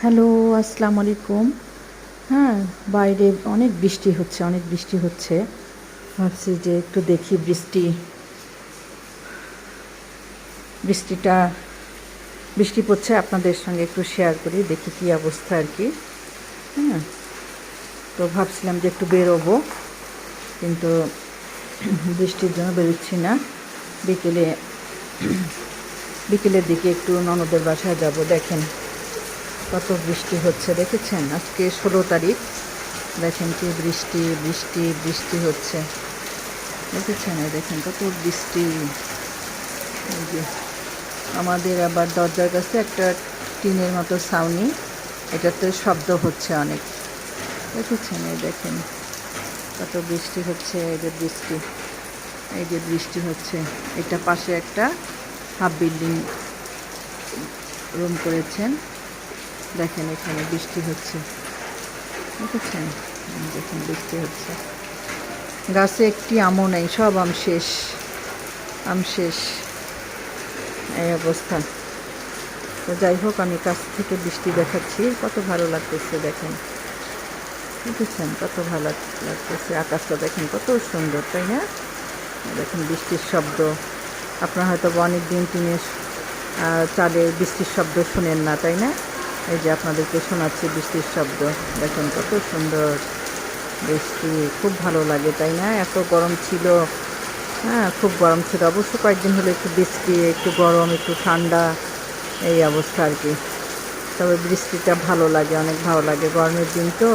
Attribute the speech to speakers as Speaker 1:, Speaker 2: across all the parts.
Speaker 1: Hello, আসসালামু আলাইকুম। হ্যাঁ, বাইরে অনেক বৃষ্টি হচ্ছে, অনেক বৃষ্টি হচ্ছে। ভাবছি যে একটু দেখি বৃষ্টিটা বৃষ্টি পড়ছে, আপনাদের সঙ্গে একটু শেয়ার করি, দেখি কী অবস্থা আর কি। হ্যাঁ, তো ভাবছিলাম যে একটু বেরোবো, কিন্তু বৃষ্টির জন্য বেরোচ্ছি না। বিকেলে বিকেলের দিকে একটু ননদের বাসায় যাব। দেখেন কত বৃষ্টি হচ্ছে, দেখেছেন? আজকে 16 তারিখ। দেখেন কি বৃষ্টি বৃষ্টি বৃষ্টি হচ্ছে, দেখেছেন? এই দেখেন কত বৃষ্টি। এই যে আমাদের আবার দরজার কাছে একটা টিনের মতো ছাউনি, এটাতে শব্দ হচ্ছে অনেক, দেখেছেন? এই দেখেন কত বৃষ্টি হচ্ছে। এই যে বৃষ্টি হচ্ছে। এটা পাশে একটা হাফ বিল্ডিং রুম করেছেন, দেখেন এখানে বৃষ্টি হচ্ছে, দেখেছেন? দেখেন বৃষ্টি হচ্ছে। গাছে একটি আমও নেই, সব আম শেষ, এই অবস্থা। তো যাই হোক, আমি কাছ থেকে বৃষ্টি দেখাচ্ছি, কত ভালো লাগতেছে দেখেন, বুঝেছেন? কত ভালো লাগতেছে। আকাশটা দেখেন কত সুন্দর, তাই না? দেখেন বৃষ্টির শব্দ। আপনারা হয়তো অনেক দিন টিনের চালে বৃষ্টির শব্দ শুনেন না, তাই না? এই যে আপনাদেরকে শোনাচ্ছি বৃষ্টির শব্দ, দেখেন কত সুন্দর বৃষ্টি। খুব ভালো লাগে, তাই না? এত গরম ছিল, হ্যাঁ খুব গরম ছিল। অবশ্য কয়েকদিন হলো একটু বৃষ্টি, একটু গরম, একটু ঠান্ডা, এই অবস্থা আর কি। তবে বৃষ্টিটা ভালো লাগে, অনেক ভালো লাগে। গরমের দিন তো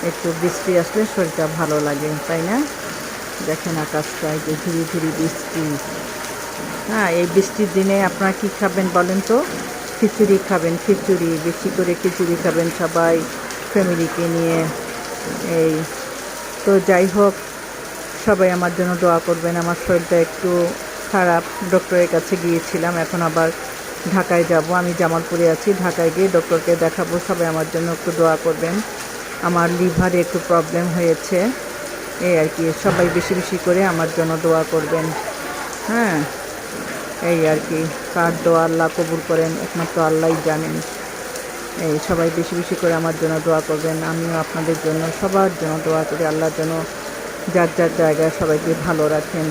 Speaker 1: একটু বৃষ্টি আসলে শরীরটা ভালো লাগে, তাই না? দেখেন আকাশটা, এই যে ঝিরি ঝিরি বৃষ্টি। হ্যাঁ, এই বৃষ্টির দিনে আপনারা কী খাবেন বলেন তো? খিচুড়ি খাবেন, খিচুড়ি বেশি করে খিচুড়ি খাবেন সবাই ফ্যামিলিকে নিয়ে। এই তো যাই হোক, সবাই আমার জন্য দোয়া করবেন। আমার শরীরটা একটু খারাপ, ডক্টরের কাছে গিয়েছিলাম, এখন আবার ঢাকায় যাব। আমি জামালপুরে আছি, ঢাকায় গিয়ে ডক্টরকে দেখাবো। সবাই আমার জন্য একটু দোয়া করবেন। আমার লিভারে একটু প্রবলেম হয়েছে, এই আর কি। সবাই বেশি বেশি করে আমার জন্য দোয়া করবেন। হ্যাঁ, এই আর কি। কার দোয়া আল্লাহ কবুল করেন একমাত্র আল্লাহই জানেন। এই সবাই বেশি বেশি করে আমার জন্য দোয়া করবেন। আমিও আপনাদের জন্য, সবার জন্য দোয়া করি। আল্লাহ যেন যার যার জায়গায় সবাইকে ভালো রাখেন,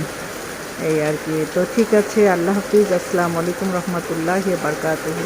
Speaker 1: এই আর কি। তো ঠিক আছে, আল্লাহ হাফিজ, আসসালামু আলাইকুম রহমতুল্লাহি বারকাতুহু।